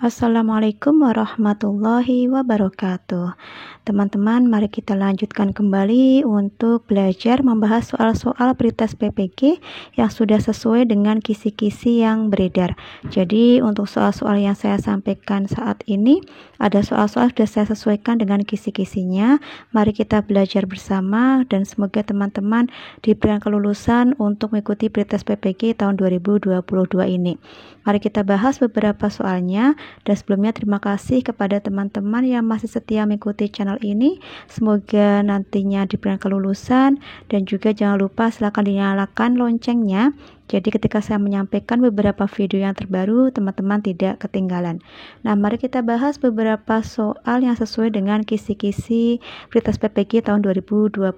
Assalamualaikum warahmatullahi wabarakatuh. Teman-teman, mari kita lanjutkan kembali untuk belajar membahas soal-soal pretest PPG yang sudah sesuai dengan kisi-kisi yang beredar. Jadi untuk soal-soal yang saya sampaikan saat ini, ada soal-soal sudah saya sesuaikan dengan kisi-kisinya. Mari kita belajar bersama dan semoga teman-teman diberikan kelulusan untuk mengikuti pretest PPG tahun 2022 ini. Mari kita bahas beberapa soalnya. Dan sebelumnya terima kasih kepada teman-teman yang masih setia mengikuti channel ini. Semoga nantinya diberikan kelulusan, dan juga jangan lupa silakan dinyalakan loncengnya. Jadi ketika saya menyampaikan beberapa video yang terbaru, teman-teman tidak ketinggalan. Nah, mari kita bahas beberapa soal yang sesuai dengan kisi-kisi pretest PPG tahun 2022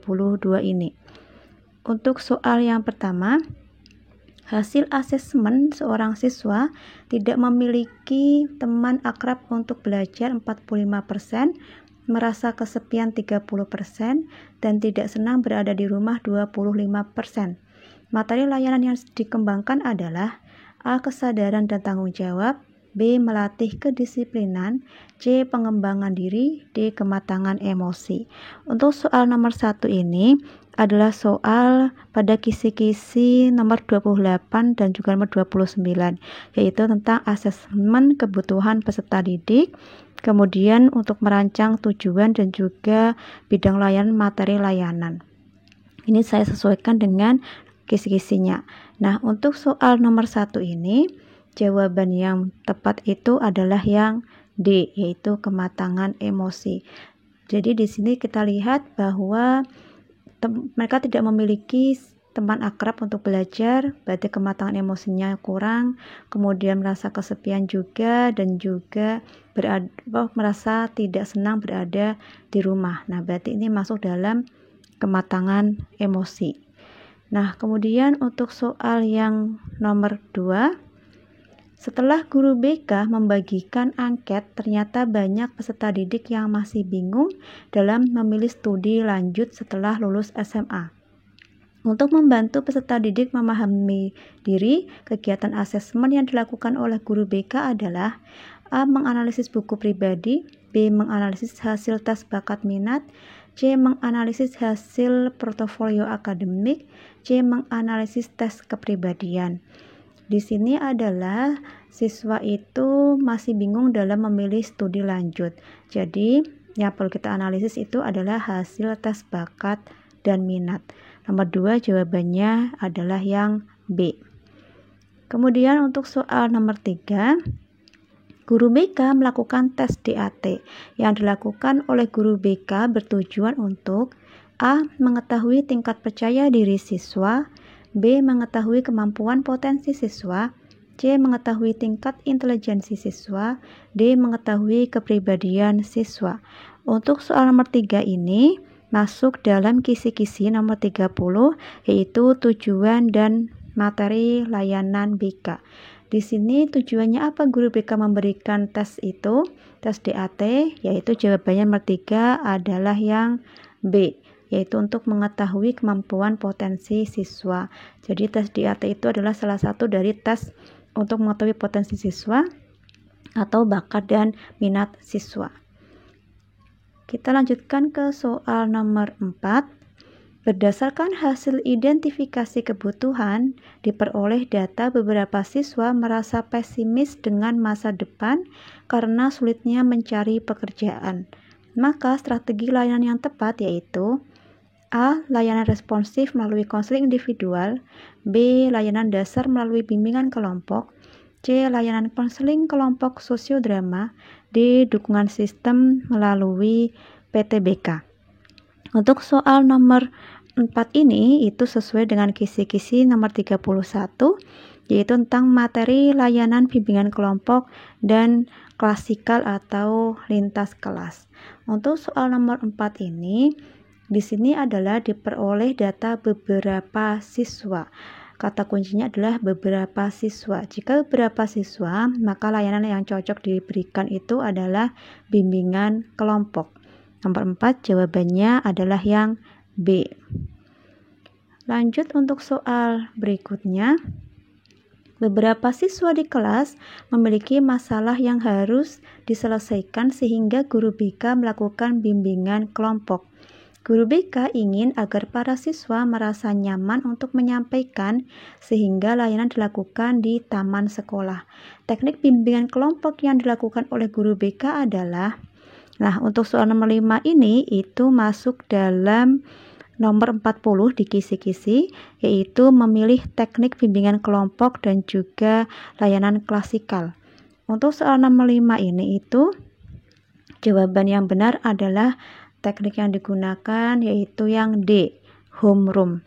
ini. Untuk soal yang pertama, hasil asesmen seorang siswa tidak memiliki teman akrab untuk belajar 45%, merasa kesepian 30%, dan tidak senang berada di rumah 25%. Materi layanan yang dikembangkan adalah A. Kesadaran dan tanggung jawab, B. Melatih kedisiplinan, C. Pengembangan diri, D. Kematangan emosi. Untuk soal nomor 1 ini adalah soal pada kisi-kisi nomor 28 dan juga nomor 29, yaitu tentang asesmen kebutuhan peserta didik, kemudian untuk merancang tujuan dan juga bidang layanan materi layanan. Ini saya sesuaikan dengan kisi-kisinya. Nah, untuk soal nomor 1 ini, jawaban yang tepat itu adalah yang D, yaitu kematangan emosi. Jadi di sini kita lihat bahwa mereka tidak memiliki teman akrab untuk belajar, berarti kematangan emosinya kurang, kemudian merasa kesepian juga, dan juga merasa tidak senang berada di rumah. Nah, berarti ini masuk dalam kematangan emosi. Nah, kemudian untuk soal yang nomor 2, setelah guru BK membagikan angket, ternyata banyak peserta didik yang masih bingung dalam memilih studi lanjut setelah lulus SMA. Untuk membantu peserta didik memahami diri, kegiatan asesmen yang dilakukan oleh guru BK adalah A. Menganalisis buku pribadi, B. Menganalisis hasil tes bakat minat, C. Menganalisis hasil portofolio akademik, C. Menganalisis tes kepribadian. Di sini adalah siswa itu masih bingung dalam memilih studi lanjut. Jadi, yang perlu kita analisis itu adalah hasil tes bakat dan minat. Nomor 2 jawabannya adalah yang B. Kemudian untuk soal nomor 3, guru BK melakukan tes DAT. Yang dilakukan oleh guru BK bertujuan untuk A. Mengetahui tingkat percaya diri siswa, B. Mengetahui kemampuan potensi siswa, C. Mengetahui tingkat intelijensi siswa, D. Mengetahui kepribadian siswa. Untuk soal nomor 3 ini masuk dalam kisi-kisi nomor 30, yaitu tujuan dan materi layanan BK. Di sini tujuannya apa guru BK memberikan tes itu, tes DAT, yaitu jawabannya nomor 3 adalah yang B, yaitu untuk mengetahui kemampuan potensi siswa. Jadi tes DAT itu adalah salah satu dari tes untuk mengetahui potensi siswa atau bakat dan minat siswa. Kita lanjutkan ke soal nomor 4. Berdasarkan hasil identifikasi kebutuhan, diperoleh data beberapa siswa merasa pesimis dengan masa depan karena sulitnya mencari pekerjaan. Maka strategi layanan yang tepat yaitu A. Layanan responsif melalui konseling individual, B. Layanan dasar melalui bimbingan kelompok, C. Layanan konseling kelompok sosiodrama, D. Dukungan sistem melalui PTBK. Untuk soal nomor 4 ini itu sesuai dengan kisi-kisi nomor 31, yaitu tentang materi layanan bimbingan kelompok dan klasikal atau lintas kelas. Untuk soal nomor 4 ini, di sini adalah diperoleh data beberapa siswa. Kata kuncinya adalah beberapa siswa. Jika beberapa siswa, maka layanan yang cocok diberikan itu adalah bimbingan kelompok. Nomor 4 jawabannya adalah yang B. Lanjut untuk soal berikutnya. Beberapa siswa di kelas memiliki masalah yang harus diselesaikan sehingga guru BK melakukan bimbingan kelompok. Guru BK ingin agar para siswa merasa nyaman untuk menyampaikan sehingga layanan dilakukan di taman sekolah. Teknik bimbingan kelompok yang dilakukan oleh guru BK adalah, untuk soal nomor 5 ini itu masuk dalam nomor 40 di kisi-kisi, yaitu memilih teknik bimbingan kelompok dan juga layanan klasikal. Untuk soal nomor 5 ini itu jawaban yang benar adalah teknik yang digunakan yaitu yang D, homeroom.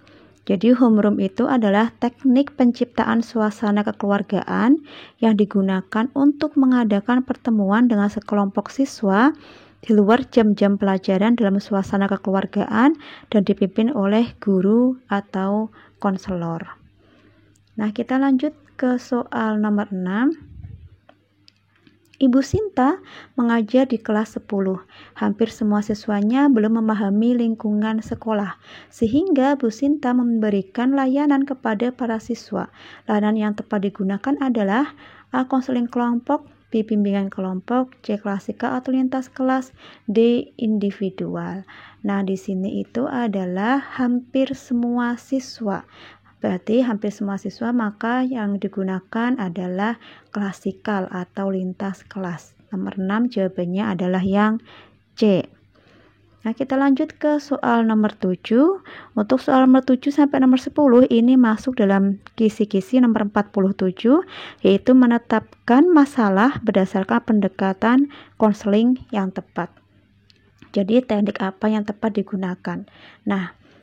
Jadi homeroom itu adalah teknik penciptaan suasana kekeluargaan yang digunakan untuk mengadakan pertemuan dengan sekelompok siswa di luar jam-jam pelajaran dalam suasana kekeluargaan dan dipimpin oleh guru atau konselor. Kita lanjut ke soal nomor 6. Ibu Sinta mengajar di kelas 10. Hampir semua siswanya belum memahami lingkungan sekolah, sehingga Bu Sinta memberikan layanan kepada para siswa. Layanan yang tepat digunakan adalah A. Konseling kelompok, B. Bimbingan kelompok, C. Klasikal atau lintas kelas, D. Individual. Di sini itu adalah hampir semua siswa. Berarti hampir semua siswa, maka yang digunakan adalah klasikal atau lintas kelas. Nomor 6 jawabannya adalah yang C. Kita lanjut ke soal nomor 7. Untuk soal nomor 7 sampai nomor 10 ini masuk dalam kisi-kisi nomor 47, yaitu menetapkan masalah berdasarkan pendekatan konseling yang tepat. Jadi teknik apa yang tepat digunakan?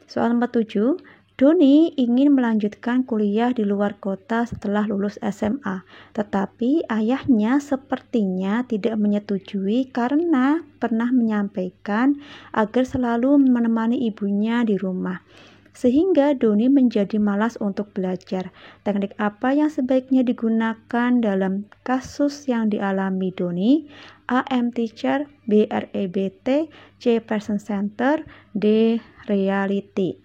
Soal nomor 7, Doni ingin melanjutkan kuliah di luar kota setelah lulus SMA, tetapi ayahnya sepertinya tidak menyetujui karena pernah menyampaikan agar selalu menemani ibunya di rumah. Sehingga Doni menjadi malas untuk belajar. Teknik apa yang sebaiknya digunakan dalam kasus yang dialami Doni? A. M-Teacher, B. REBT, C. Person Center, D. Reality.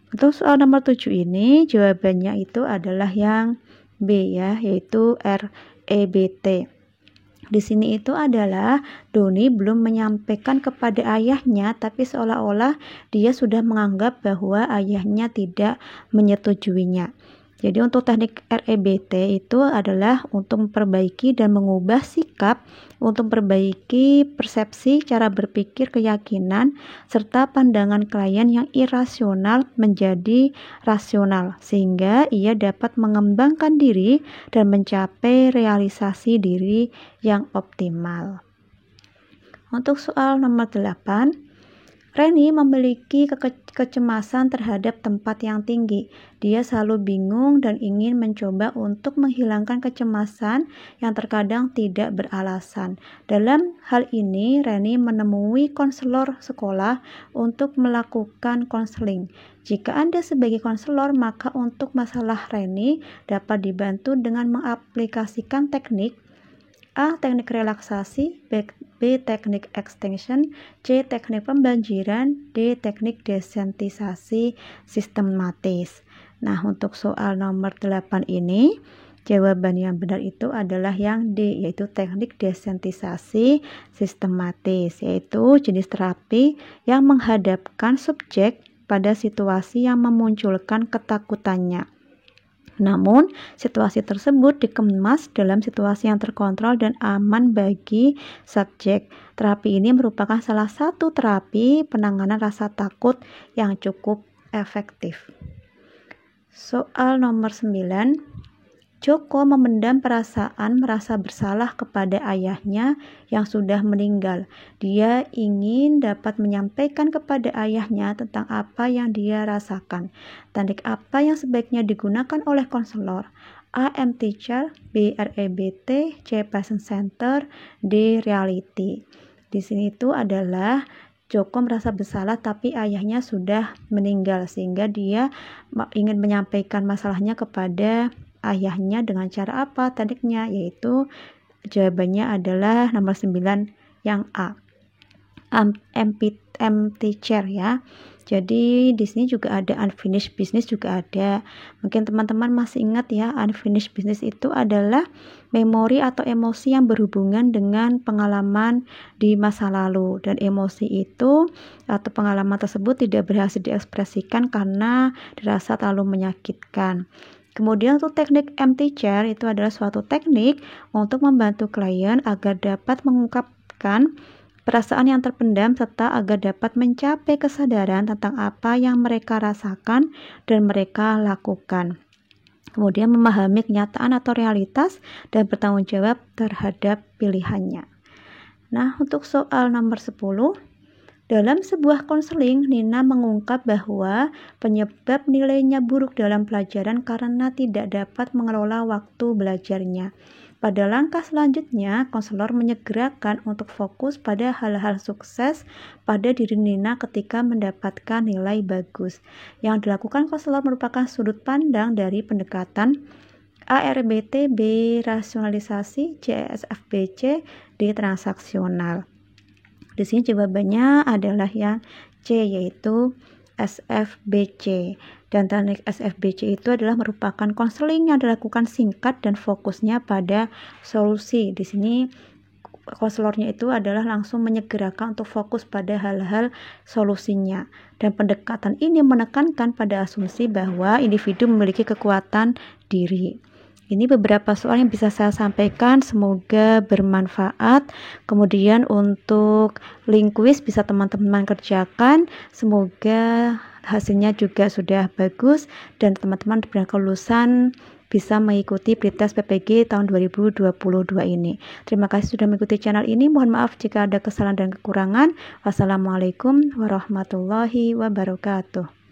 Untuk soal nomor 7 ini jawabannya itu adalah yang B yaitu REBT. Di sini itu adalah Doni belum menyampaikan kepada ayahnya, tapi seolah-olah dia sudah menganggap bahwa ayahnya tidak menyetujuinya. Jadi untuk teknik REBT itu adalah untuk memperbaiki dan mengubah sikap, untuk memperbaiki persepsi, cara berpikir, keyakinan, serta pandangan klien yang irasional menjadi rasional, sehingga ia dapat mengembangkan diri dan mencapai realisasi diri yang optimal. Untuk soal nomor 8, Reni memiliki kecemasan terhadap tempat yang tinggi. Dia selalu bingung dan ingin mencoba untuk menghilangkan kecemasan yang terkadang tidak beralasan. Dalam hal ini, Reni menemui konselor sekolah untuk melakukan konseling. Jika Anda sebagai konselor, maka untuk masalah Reni dapat dibantu dengan mengaplikasikan teknik A. Teknik relaksasi, B. Teknik extension, C. Teknik pembanjiran, D. Teknik desensitisasi sistematis. Untuk soal nomor 8 ini, jawaban yang benar itu adalah yang D, yaitu teknik desensitisasi sistematis, yaitu jenis terapi yang menghadapkan subjek pada situasi yang memunculkan ketakutannya. Namun, situasi tersebut dikemas dalam situasi yang terkontrol dan aman bagi subjek. Terapi ini merupakan salah satu terapi penanganan rasa takut yang cukup efektif. Soal nomor 9. Joko memendam perasaan merasa bersalah kepada ayahnya yang sudah meninggal. Dia ingin dapat menyampaikan kepada ayahnya tentang apa yang dia rasakan. Teknik apa yang sebaiknya digunakan oleh konselor? A. M-Teacher, B. REBT, C. Person Center, D. Reality. Di sini itu adalah Joko merasa bersalah tapi ayahnya sudah meninggal, sehingga dia ingin menyampaikan masalahnya kepada ayahnya dengan cara apa tekniknya, yaitu jawabannya adalah nomor 9 yang A. M-Teacher ya. Jadi di sini juga ada unfinished business juga ada. Mungkin teman-teman masih ingat ya, unfinished business itu adalah memori atau emosi yang berhubungan dengan pengalaman di masa lalu, dan emosi itu atau pengalaman tersebut tidak berhasil diekspresikan karena dirasa terlalu menyakitkan. Kemudian untuk teknik empty chair itu adalah suatu teknik untuk membantu klien agar dapat mengungkapkan perasaan yang terpendam serta agar dapat mencapai kesadaran tentang apa yang mereka rasakan dan mereka lakukan. Kemudian memahami kenyataan atau realitas dan bertanggung jawab terhadap pilihannya. Nah, untuk soal nomor 10, dalam sebuah konseling, Nina mengungkap bahwa penyebab nilainya buruk dalam pelajaran karena tidak dapat mengelola waktu belajarnya. Pada langkah selanjutnya, konselor menyegerakan untuk fokus pada hal-hal sukses pada diri Nina ketika mendapatkan nilai bagus. Yang dilakukan konselor merupakan sudut pandang dari pendekatan ARBT, B rasionalisasi, C SFBC, D transaksional. Di sini jawabannya adalah yang C, yaitu SFBC. Dan teknik SFBC itu adalah merupakan konseling yang dilakukan singkat dan fokusnya pada solusi. Di sini konselornya itu adalah langsung menyegerakan untuk fokus pada hal-hal solusinya. Dan pendekatan ini menekankan pada asumsi bahwa individu memiliki kekuatan diri. Ini beberapa soal yang bisa saya sampaikan, semoga bermanfaat. Kemudian untuk link quiz bisa teman-teman kerjakan, semoga hasilnya juga sudah bagus dan teman-teman dengan kelulusan bisa mengikuti pretest PPG tahun 2022 ini. Terima kasih sudah mengikuti channel ini. Mohon maaf jika ada kesalahan dan kekurangan. Wassalamualaikum warahmatullahi wabarakatuh.